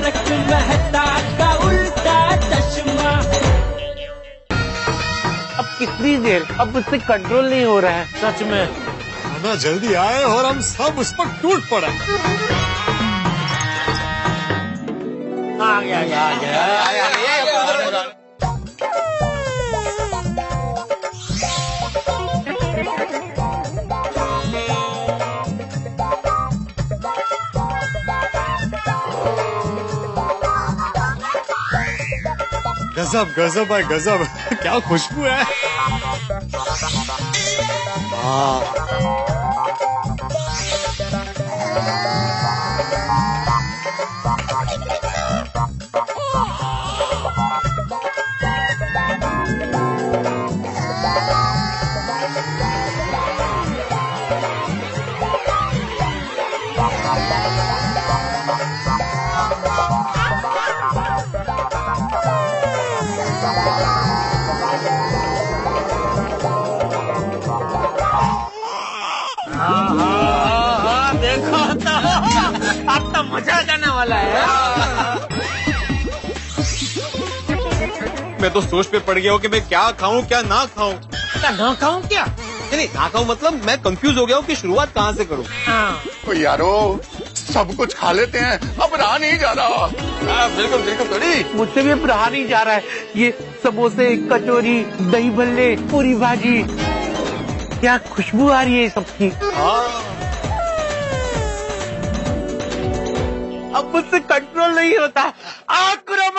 तारक मेहता का उल्टा चश्मा। अब कितनी देर, अब उससे कंट्रोल नहीं हो रहा है सच में। खाना जल्दी आए और हम सब उस पर टूट पड़े। आ गया। गजब गजब है गजब। क्या खुशबू है। देखो तो अब तो मजा जाने वाला है। मैं तो सोच पे पड़ गया हूँ कि मैं क्या खाऊं क्या ना खाऊं। क्या ना खाऊं क्या? नहीं ना खाऊं मतलब मैं कंफ्यूज हो गया हूँ कि शुरुआत कहाँ से करूँ। तो यारो सब कुछ खा लेते हैं, अब रहा नहीं जा रहा। बिल्कुल बिल्कुल थोड़ी। मुझसे भी अब रहा नहीं जा रहा है। ये समोसे, कचौरी, दही भल्ले, पूरी भाजी, क्या खुशबू आ रही है सबकी। अब मुझसे कंट्रोल नहीं होता। आक्रमण!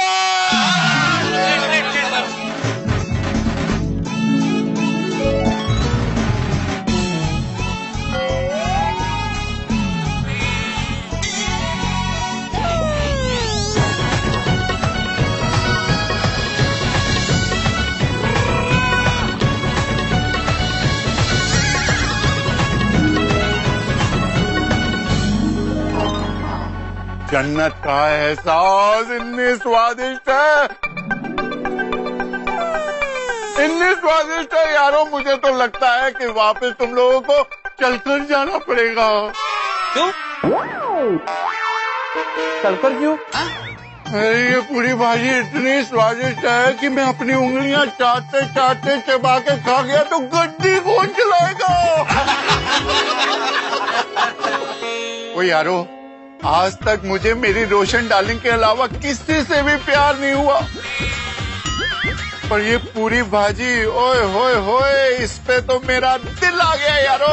जन्नत का एहसास इतनी स्वादिष्ट है, इतनी स्वादिष्ट है यारो, मुझे तो लगता है कि वापस तुम लोगों को चलकर जाना पड़ेगा। क्यों? चलकर क्यों? अरे ये पूरी भाजी इतनी स्वादिष्ट है कि मैं अपनी उंगलियां चाटते चाटते चबा के खा गया तो गड्डी कौन चलाएगा। ओ यारो, आज तक मुझे मेरी रोशन डार्लिंग के अलावा किसी से भी प्यार नहीं हुआ, पर ये पूरी भाजी ओए होए होए, इस पे तो मेरा दिल आ गया यारो।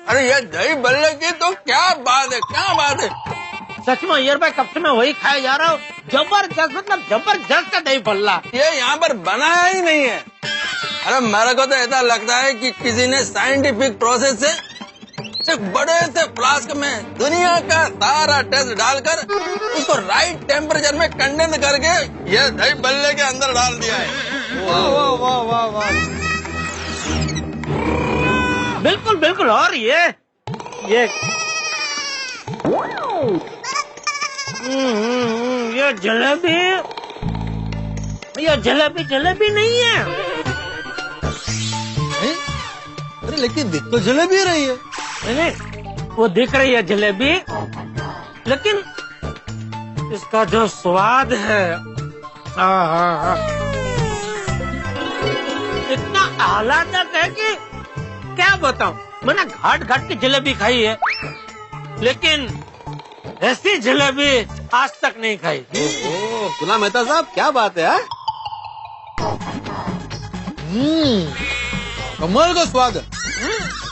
अरे ये दही भल्ले की तो क्या बात है, क्या बात है। सच में यार भाई, कब से मैं वही खाया जा रहा हूँ। जबरदस्त, मतलब जबरदस्त का दही भल्ला। ये यहाँ पर बनाया ही नहीं है। अरे मेरे को तो ऐसा लगता है कि किसी ने साइंटिफिक प्रोसेस से एक बड़े से फ्लास्क में दुनिया का सारा टेस्ट डालकर उसको राइट टेम्परेचर में कंडेंस करके ये दही भल्ले के अंदर डाल दिया है। वाह वाह वाह वाह वाह। बिल्कुल बिल्कुल। और ये जलेबी, ये जलेबी नहीं है। अरे लेकिन दिख तो जलेबी रही है। नहीं, वो दिख रही है जलेबी, लेकिन इसका जो स्वाद है इतना आला तक है कि क्या बताऊं। मैंने घाट घाट की जलेबी खाई है, लेकिन ऐसी जलेबी आज तक नहीं खाई। ओह गुलाम मेहता साहब, क्या बात है। कमाल का स्वाद है।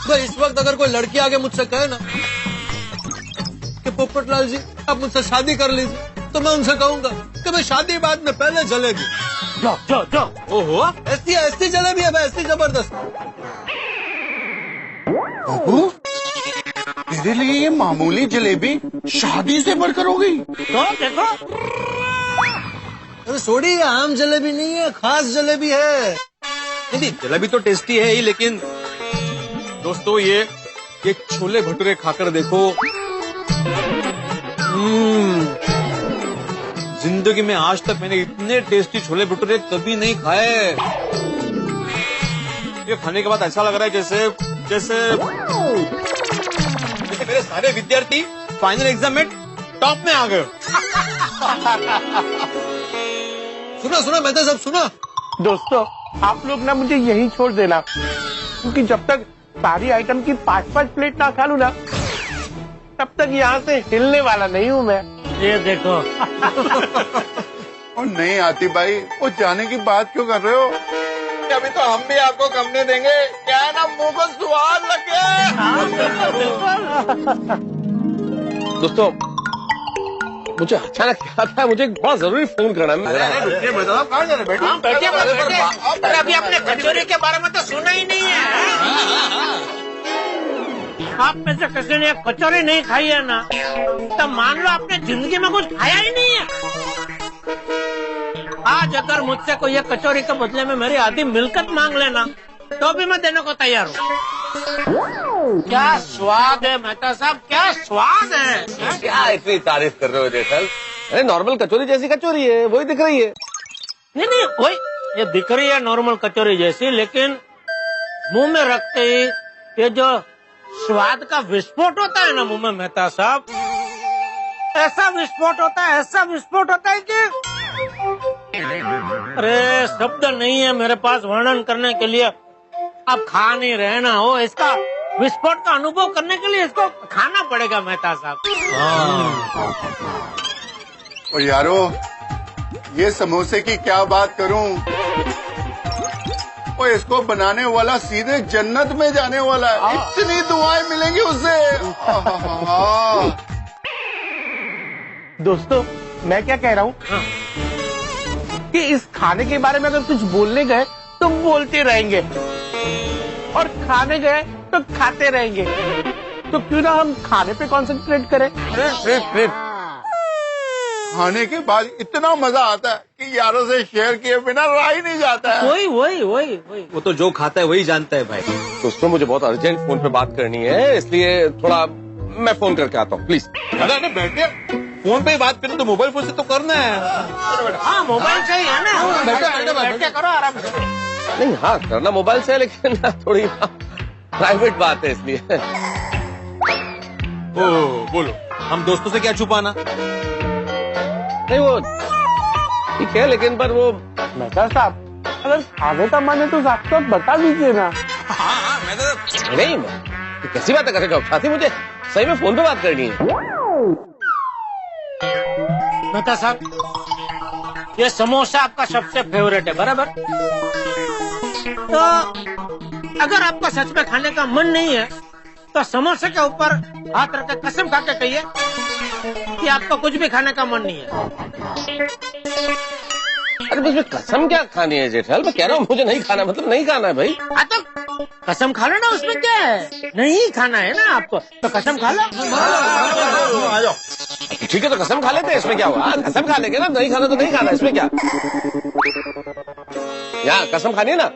भाई इस वक्त अगर कोई लड़की आके मुझसे कहे ना कि पोपटलाल जी आप मुझसे शादी कर लीजिए, तो मैं उनसे कहूंगा कि मैं शादी बाद में पहले जलेबी। जाओ। ओहो, ऐसी जलेबी है भाई, ऐसी जबरदस्त। बाबू, तेरे लिए ये मामूली जलेबी शादी से बढ़कर हो गई। तो देखो, अरे सोडी, ये आम जलेबी नहीं है, खास जलेबी है। नहीं जलेबी तो टेस्टी है ही, लेकिन दोस्तों ये छोले भटूरे खाकर देखो। जिंदगी में आज तक मैंने इतने टेस्टी छोले भटूरे कभी नहीं खाए। ये खाने के बाद ऐसा लग रहा है जैसे मेरे अरे विद्यार्थी फाइनल एग्जाम में टॉप में आ गए। सुना सुना मेहता साहब सुना। दोस्तों आप लोग ना मुझे यहीं छोड़ देना, क्योंकि जब तक सारी आइटम की 5-5 प्लेट ना खा लूं ना, तब तक यहाँ से हिलने वाला नहीं हूँ मैं। ये देखो और नहीं आती भाई, वो जाने की बात क्यों कर रहे हो? अभी तो हम भी आपको कम नहीं देंगे, क्या है ना मुंह को स्वाद लग गया। दोस्तों मुझे अचानक याद था, मुझे बहुत जरूरी फोन करना है। बैठिए बैठिए। अरे अभी आपने कचौरी के बारे में तो सुना ही नहीं है। आप में से किसी ने कचौरी नहीं खाई है ना, तो मान लो आपने जिंदगी में कुछ खाया ही नहीं है। आज अगर मुझसे कोई ये कचौरी के बदले में मेरी आधी मिल्कत मांग लेना, तो भी मैं देने को तैयार हूँ। क्या स्वाद है मेहता साहब, क्या स्वाद है। क्या इतनी तारीफ कर रहे हो जेठल? अरे नॉर्मल कचौरी जैसी कचौरी है, वही दिख रही है। नहीं वही ये दिख रही है नॉर्मल कचौरी जैसी, लेकिन मुंह में रखते ही ये जो स्वाद का विस्फोट होता है ना मुंह में मेहता साहब, ऐसा विस्फोट होता है, ऐसा विस्फोट होता है कि अरे शब्द नहीं है मेरे पास वर्णन करने के लिए। आप खा नहीं रहे ना हो, इसका विस्फोट का अनुभव करने के लिए इसको खाना पड़ेगा मेहता साहब। और यारो ये समोसे की क्या बात करूं, और इसको बनाने वाला सीधे जन्नत में जाने वाला है। इतनी दुआएं मिलेंगी उससे। दोस्तों मैं क्या कह रहा हूँ कि इस खाने के बारे में अगर कुछ बोलने गए तो बोलते रहेंगे, और खाने गए तो खाते रहेंगे। तो क्यों ना हम खाने पे कंसंट्रेट करें। खाने के बाद इतना मजा आता है कि यारों से शेयर किए बिना रहा ही नहीं जाता है। वही वो तो जो खाता है वही जानता है भाई। दोस्तों मुझे बहुत अर्जेंट फोन पे बात करनी है, इसलिए थोड़ा मैं फोन करके आता हूँ प्लीज। अरे बैठे फोन पे ही बात करें तो मोबाइल फोन से तो करना है। हाँ मोबाइल से ही है ना, बैठ के करो आराम से। नहीं हाँ करना मोबाइल से है, लेकिन ना थोड़ी प्राइवेट बात है इसलिए। ओ बोलो, हम दोस्तों से क्या छुपाना। नहीं वो ठीक है, लेकिन पर वो मेहता साहब अगर खाने का मन है तो साफ साफ बता दीजिए ना। नहीं ये कैसी बातें कर रहे हो साथी, मुझे सही में फोन पे बात करनी है। मेहता साहब ये समोसा आपका सबसे फेवरेट है बराबर, तो अगर आपका सच में खाने का मन नहीं है तो समोसे के ऊपर हाथ रख के कसम खा के कहिए कि आपको कुछ भी खाने का मन नहीं है। अरे उसमें कसम क्या खानी है जेठल, मैं कह रहा हूँ मुझे नहीं खाना, मतलब नहीं खाना है भाई। हाँ तो कसम खा लो ना, उसमें क्या है, नहीं खाना है ना आपको तो कसम खा लो। आ जाओ ठीक है, तो कसम खा लेते हैं, इसमें क्या हुआ। कसम खा लेंगे ना, नहीं खाना तो नहीं खाना, इसमें क्या। यहाँ कसम खानी है ना,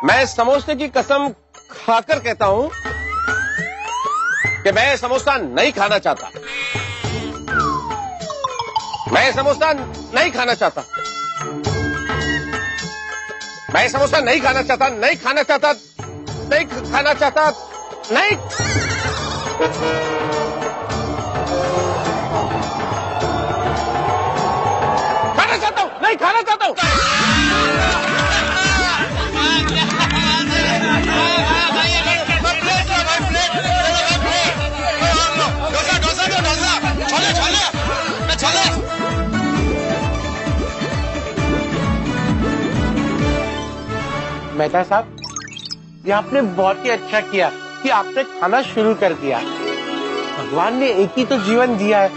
मैं समोसे की कसम खाकर कहता हूँ कि मैं समोसा नहीं खाना चाहता, मैं समोसा नहीं खाना चाहता, मैं समोसा नहीं खाना चाहता, नहीं खाना चाहता, नहीं खाना चाहता, नहीं खाना चाहता हूँ, नहीं खाना चाहता हूँ। मेहता साहब ये आपने बहुत ही अच्छा किया कि आपने खाना शुरू कर दिया। भगवान ने एक ही तो जीवन दिया है,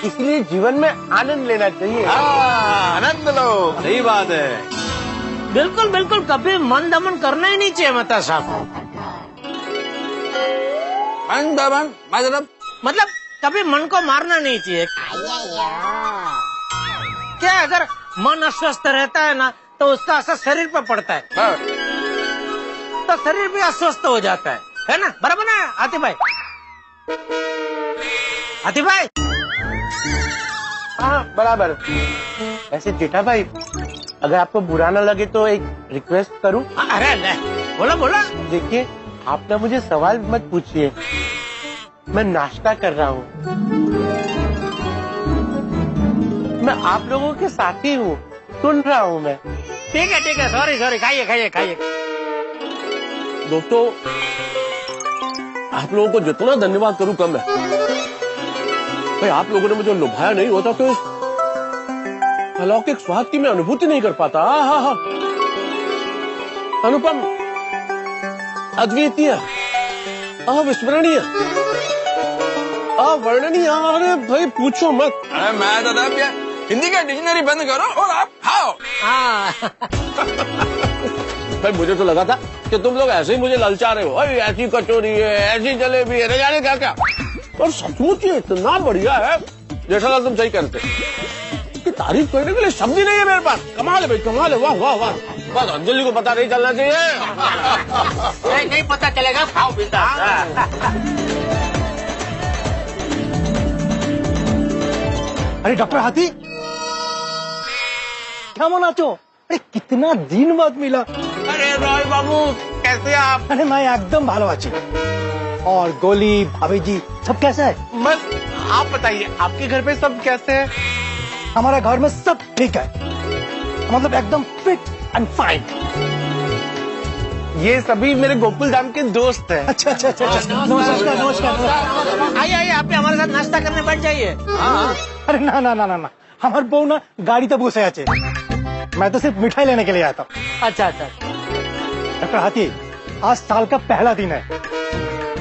इसलिए जीवन में आनंद लेना चाहिए। आनंद लो, सही बात है। बिल्कुल बिल्कुल, कभी मन दमन करना ही नहीं चाहिए मेहता साहब। मतलब कभी मन को मारना नहीं चाहिए। क्या अगर मन अस्वस्थ रहता है ना तो उसका असर शरीर पर पड़ता है, तो शरीर भी अस्वस्थ हो जाता है ना, बराबर ना आतिफ भाई। आतिफ भाई हाँ बराबर। ऐसे जेठा भाई अगर आपको बुरा ना लगे तो एक रिक्वेस्ट करूं। अरे ले बोला बोला। देखिए आप ना मुझे सवाल मत पूछिए, मैं नाश्ता कर रहा हूँ। मैं आप लोगों के साथ ही हूँ, सुन रहा हूँ मैं। ठीक है सॉरी खाइए खाइए खाइए। दोस्तों, आप लोगों को जितना धन्यवाद करूं कम है। भाई आप लोगों ने मुझे लुभाया नहीं होता तो इस अलौकिक स्वाद की मैं अनुभूति नहीं कर पाता। हाँ, अनुपम, अद्वितीय, अविस्मरणीय, अवर्णनीय। अरे भाई पूछो मत। अरे मैं तो था क्या, हिंदी का डिक्शनरी बंद करो और आप खाओ। भाई मुझे तो लगा था कि तुम लोग ऐसे ही मुझे ललचा रहे हो। अरे ऐसी कचौरी है, ऐसी जलेबी है, न जाने क्या क्या। और सचमुच ये इतना बढ़िया है। जैसा तुम सही करते, इसकी तारीफ करने के लिए शब्द ही नहीं है मेरे पास। कमाल है भाई, कमाल है। वाह वाह वाह। बस अंजलि को पता नहीं चलना चाहिए। नहीं पता चलेगा, खाओ पीता। अरे डॉक्टर हाथी, क्या नाचो? अरे कितना दिन बाद मिला। अरे रॉय बाबू, कैसे आप? अरे मैं एकदम भालो आची। और गोली, भाभी जी सब कैसा है? बस आप बताइए, आपके घर पे सब कैसे हैं? हमारे घर में सब ठीक है, मतलब एकदम फिट एंड फाइन। ये सभी मेरे गोकुल धाम के दोस्त हैं। अच्छा। नमस्कार नमस्कार। आइए आप भी हमारे साथ नाश्ता करने बैठ जाइए। अरे ना हमारे बहू ना गाड़ी तो बसे आचे। मैं तो सिर्फ मिठाई लेने के लिए आया था। अच्छा। डॉक्टर हाथी, आज साल का पहला दिन है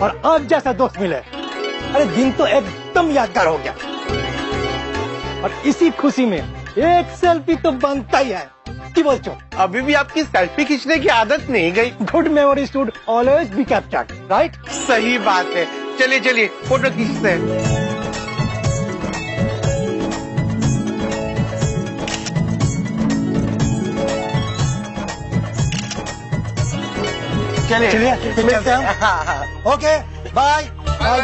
और अब जैसा दोस्त मिले, अरे दिन तो एकदम यादगार हो गया। और इसी खुशी में एक सेल्फी तो बनता ही है। की बोलते अभी भी आपकी सेल्फी खींचने की आदत नहीं गई। Good memory should always be captured, right? सही बात है। चलिए फोटो खींचते हैं। चलिए मिलते हैं हम। ओके बाय बाय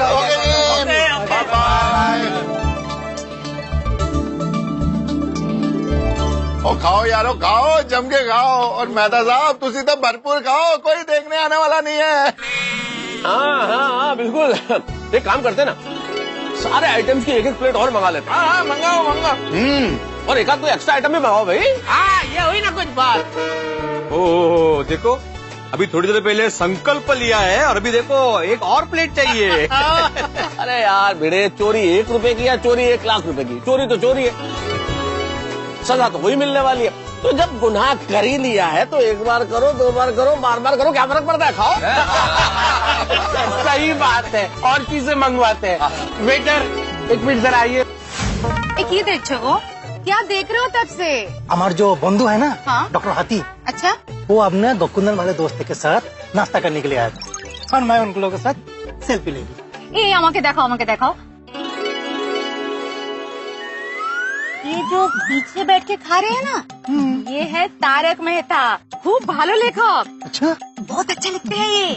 ओ खाओ यारो, खाओ, जम के खाओ। और मेहता साहब तुसी तो भरपूर खाओ, कोई देखने आने वाला नहीं है। हाँ बिल्कुल। एक काम करते ना, सारे आइटम्स की एक प्लेट और मंगा लेते। हाँ मंगाओ। और एक आध कोई एक्स्ट्रा आइटम भी मंगाओ भाई। ये हुई ना कुछ बात। ओह देखो, अभी थोड़ी देर पहले संकल्प लिया है और अभी देखो एक और प्लेट चाहिए। अरे यार भिड़े, चोरी 1 रुपए की या चोरी 1 लाख रुपए की, चोरी तो चोरी है, सजा तो वही मिलने वाली है। तो जब गुनाह कर ही लिया है तो 1 बार करो, 2 बार करो, बार करो, क्या फर्क पड़ता है? खाओ। सही बात है, और चीजें मंगवाते हैं। वेटर, 1 मिनट जरा आइए। ये देखो, क्या देख रहे हो तब से? हमारे जो बंधु है ना, हाँ? डॉक्टर हाथी, अच्छा, वो अब ना गोकुंदन वाले दोस्त के साथ नाश्ता करने के लिए आया था और मैं उन लोगों के साथ सेल्फी ले ली। ये আমাকে দেখাও। ये जो पीछे बैठ के खा रहे हैं ना, ये है तारक मेहता। खूब भालो लेखक। अच्छा, बहुत अच्छे लिखते हैं ये।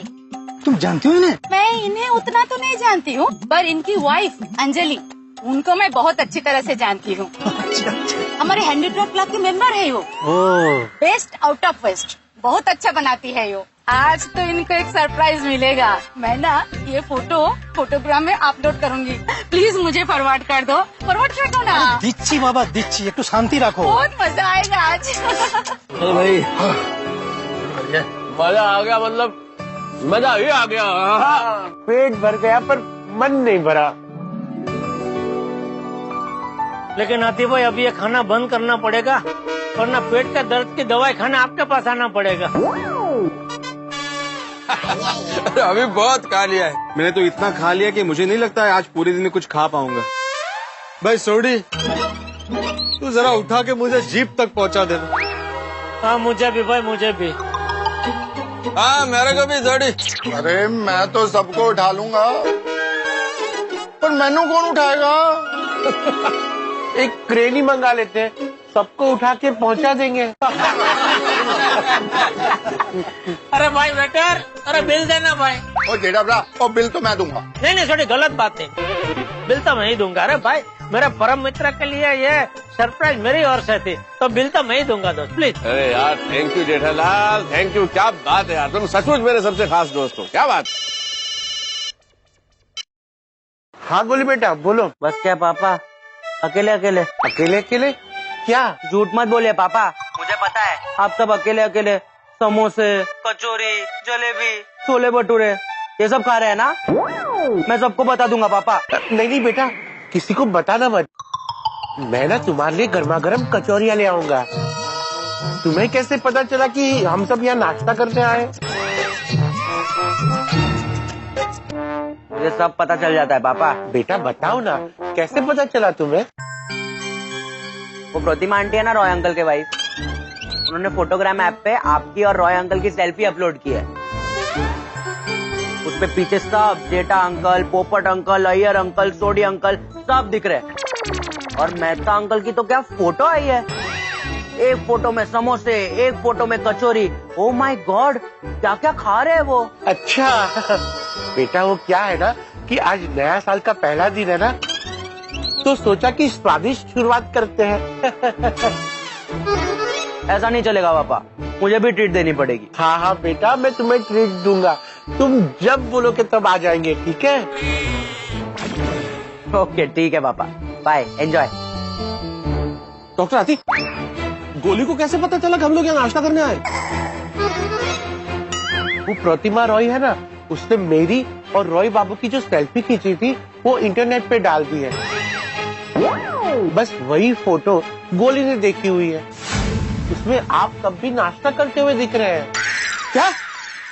तुम जानती हो इन्हें? मैं इन्हें उतना तो नहीं जानती हूँ, पर इनकी वाइफ अंजलि, उनको मैं बहुत अच्छी तरह से जानती हूँ। अच्छा। हमारे हैंडीक्राफ्ट क्लब के मेंबर है वो। बेस्ट आउट ऑफ वेस्ट, बहुत अच्छा बनाती है वो। आज तो इनको एक सरप्राइज मिलेगा। मैं ना ये फोटोग्राम में अपलोड करूंगी। प्लीज मुझे फॉरवर्ड कर दो। फॉरवर्ड कर दो ना। दिच्छी बाबा दिच्छी, एक तो शांति रखो। बहुत मजा आएगा आज। अरे भाई मजा आ गया, मतलब मजा ही आ गया। पेट भर गया पर मन नहीं भरा। लेकिन हाथी भाई अभी ये खाना बंद करना पड़ेगा, वरना पेट का दर्द की दवाई खाने आपके पास आना पड़ेगा। अभी बहुत खा लिया है। मैंने तो इतना खा लिया कि मुझे नहीं लगता है आज पूरे दिन में कुछ खा पाऊंगा। भाई सोडी, तू जरा उठा के मुझे जीप तक पहुंचा देना। हाँ मुझे भी भाई, मुझे भी। हाँ मेरे को भी जोड़ी। अरे मैं तो सबको उठा लूंगा, पर मैनू कौन उठाएगा? एक क्रेन ही मंगा लेते हैं, सबको उठा के पहुंचा देंगे। अरे भाई वेटर, अरे बिल देना भाई। ओ जेड़ा ब्रा, ओ बिल तो मैं दूंगा। नहीं थोड़ी गलत बात है, बिल तो मैं ही दूंगा। अरे भाई मेरे परम मित्र के लिए ये सरप्राइज मेरी ओर से थी, तो बिल तो मैं ही दूंगा दोस्त, प्लीज। अरे यार thank you Jethalal, thank you. क्या बात है यार, तुम सचमुच मेरे सबसे खास दोस्त हो। क्या बात। हाँ गोली बेटा बोलो। बस क्या पापा, अकेले अकेले अकेले अकेले क्या? झूठ मत बोलिए पापा, मुझे पता है आप सब अकेले अकेले समोसे, कचौरी, जलेबी, छोले भटूरे ये सब खा रहे हैं ना। मैं सबको बता दूंगा पापा। नहीं नहीं बेटा, किसी को बताना मत। मैं ना तुम्हारे लिए गर्मा गर्म कचौरियाँ ले आऊंगा। तुम्हें कैसे पता चला कि हम सब यहाँ नाश्ता करते आए? मुझे सब पता चल जाता है पापा। बेटा बताओ ना, कैसे पता चला तुम्हें? वो प्रतिमा आंटी है ना, रॉय अंकल के वाइफ, उन्होंने फोटोग्राम ऐप पे आपकी और रॉय अंकल की सेल्फी अपलोड की है। उसपे पीछे सब जेठा अंकल, पोपट अंकल, अय्यर अंकल, सोडी अंकल सब दिख रहे हैं। और मेहता अंकल की तो क्या फोटो आई है, एक फोटो में समोसे, एक फोटो में कचौरी। ओ माय गॉड, क्या क्या खा रहे हैं वो। अच्छा बेटा, वो क्या है ना कि आज नया साल का पहला दिन है ना, तो सोचा कि स्वादिष्ट शुरुआत करते हैं। ऐसा नहीं चलेगा पापा, मुझे भी ट्रीट देनी पड़ेगी। हाँ हाँ बेटा, मैं तुम्हें ट्रीट दूंगा। तुम जब बोलोगे तब आ जाएंगे, ठीक है? ओके ठीक है पापा, बाय, एंजॉय। डॉक्टर आती, गोली को कैसे पता चला कि हम लोग यहाँ नाश्ता करने आए? वो प्रतिमा रॉय है ना, उसने मेरी और रॉय बाबू की जो सेल्फी खींची थी वो इंटरनेट पे डाल दी है। बस वही फोटो गोली ने देखी हुई है। उसमें आप तब भी नाश्ता करते हुए दिख रहे हैं। क्या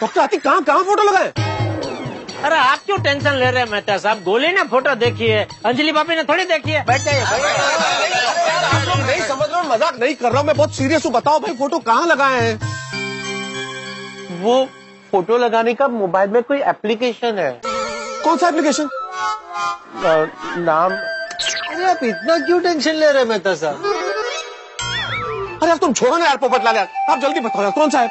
डॉक्टर आती, कहाँ कहाँ फोटो लगाए? अरे आप क्यों टेंशन ले रहे हैं मेहता साहब, गोली ने फोटो देखी है, अंजलि भाभी ने थोड़ी देखी है। बैठ जाइए। आप लोग नहीं समझ रहे हो, मजाक नहीं कर रहा हूँ मैं, बहुत सीरियस हूँ। बताओ भाई, फोटो कहाँ लगाए हैं? वो फोटो लगाने का मोबाइल में कोई एप्लीकेशन है। कौन सा एप्लीकेशन? नाम। अरे आप इतना क्यों टेंशन ले रहे हैं मेहता साहब? अरे यार तुम छोड़ो ना यार पोपट लाल यार, आप जल्दी बताओ यार, कौन सा है?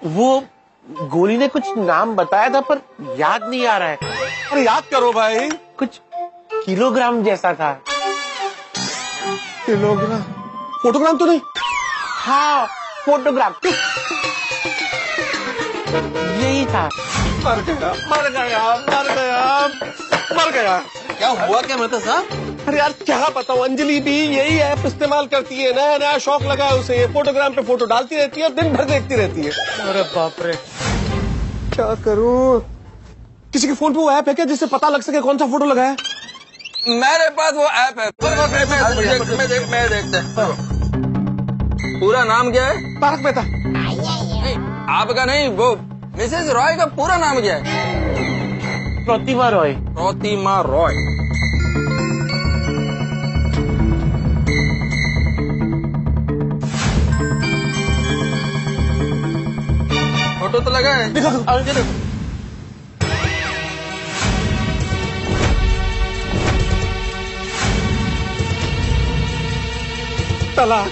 वो गोली ने कुछ नाम बताया था पर याद नहीं आ रहा है। अरे याद करो भाई। कुछ किलोग्राम जैसा था। किलोग्राम? फोटोग्राम तो नहीं? हाँ फोटोग्राफ, यही था। मर गया मर गया मर गया मर गया। क्या हुआ क्या मेहता साहब? अरे यार क्या बताऊं, अंजलि भी यही ऐप इस्तेमाल करती है, नया नया शौक लगा है उसे, फोटोग्राम पे फोटो डालती रहती है, दिन भर देखती रहती है। अरे बाप रे, क्या करूं? किसी के फोन पे वो ऐप है क्या जिससे पता लग सके कौन सा फोटो लगा है? मेरे पास वो ऐप है, मैं देखते। पूरा नाम क्या है? तारक मेहता। आपका नहीं, वो मिसेस रॉय का पूरा नाम क्या है? प्रतिमा रॉय। प्रतिमा रॉय। फोटो तो लगा है। तलाक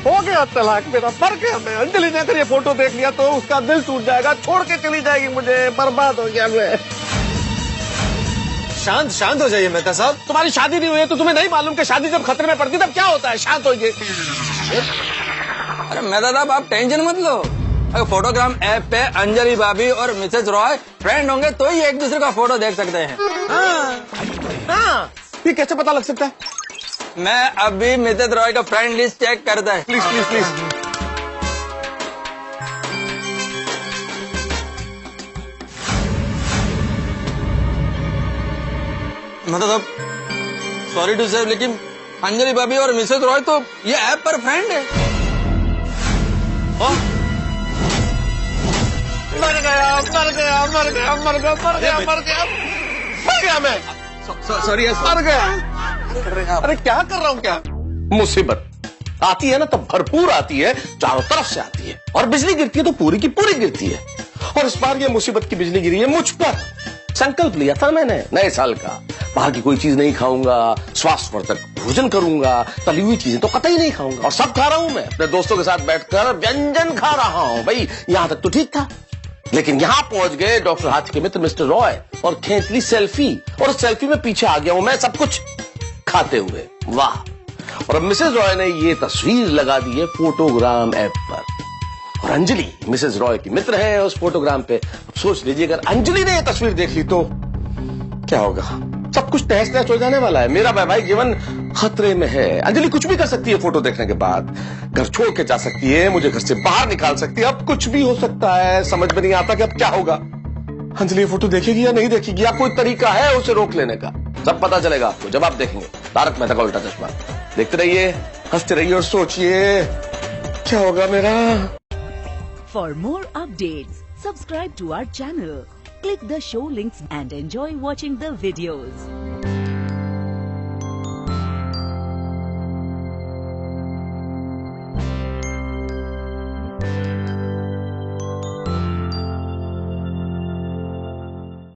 हो गया, तलाक मेरा, मर गया मैं। अंजलि ने अगर ये फोटो देख लिया तो उसका दिल टूट जाएगा, छोड़ के चली जाएगी मुझे, बर्बाद हो गया मैं। शांत शांत हो जाइए मेहता साहब। तुम्हारी शादी नहीं हुई है तो तुम्हें नहीं मालूम कि शादी जब खतरे में पड़ती तब क्या होता है? शांत होइए। अरे मेहता साहब आप टेंशन मत लो, अगर फोटोग्राम ऐप पे अंजलि भाभी और मिसेस रॉय फ्रेंड होंगे तो ही एक दूसरे का फोटो देख सकते हैं। हाँ, ये कैसे पता लग सकता है? मैं अभी मिसेस रॉय का फ्रेंड लिस्ट चेक करता है। Please please please. मतलब सॉरी टू से, लेकिन अंजलि भाभी और मिसेस रॉय तो ये ऐप पर फ्रेंड है। मर गया मर गया मर गया मर गया मर गया मर गया मर गया मैं। सॉरी मर गया। अरे क्या कर रहा हूँ क्या? मुसीबत आती है ना तो भरपूर आती है, चारों तरफ से आती है, और बिजली गिरती है तो पूरी की पूरी गिरती है। और इस बार ये मुसीबत की बिजली गिरी है मुझ पर। संकल्प लिया था मैंने नए साल का, बाहर की कोई चीज नहीं खाऊंगा, स्वास्थ्यवर्धक भोजन करूंगा, तली हुई चीजें तो कतई नहीं खाऊंगा, और सब खा रहा हूं मैं, अपने दोस्तों के साथ बैठकर व्यंजन खा रहा हूं। भाई यहां तक तो ठीक था, लेकिन यहां पहुंच गए डॉक्टर हाथी के मित्र मिस्टर रॉय और खींच ली सेल्फी, और उस सेल्फी में पीछे आ गया हूं मैं सब कुछ खाते हुए। वाह। और अब मिसेस रॉय ने ये तस्वीर लगा दी है फोटोग्राम ऐप पर। और अंजलि मिसेस रॉय की मित्र है उस फोटोग्राम पे। अब सोच लीजिए अगर अंजलि ने ये तस्वीर देख ली तो क्या होगा। सब कुछ तहस नहस हो जाने वाला है। मेरा वैवाहिक जीवन खतरे में है। अंजलि कुछ भी कर सकती है फोटो देखने के बाद। घर छोड़ के जा सकती है, मुझे घर से बाहर निकाल सकती है। अब कुछ भी हो सकता है। समझ में नहीं आता कि अब क्या होगा। अंजलि ये फोटो देखेगी या नहीं देखेगी, या कोई तरीका है उसे रोक लेने का। सब पता चलेगा आपको जब आप देखेंगे तारक मेहता का उल्टा चश्मा। देखते रहिए, हंसते रहिए और सोचिए क्या होगा मेरा। For more updates, subscribe to our channel, click the show links and enjoy watching the videos.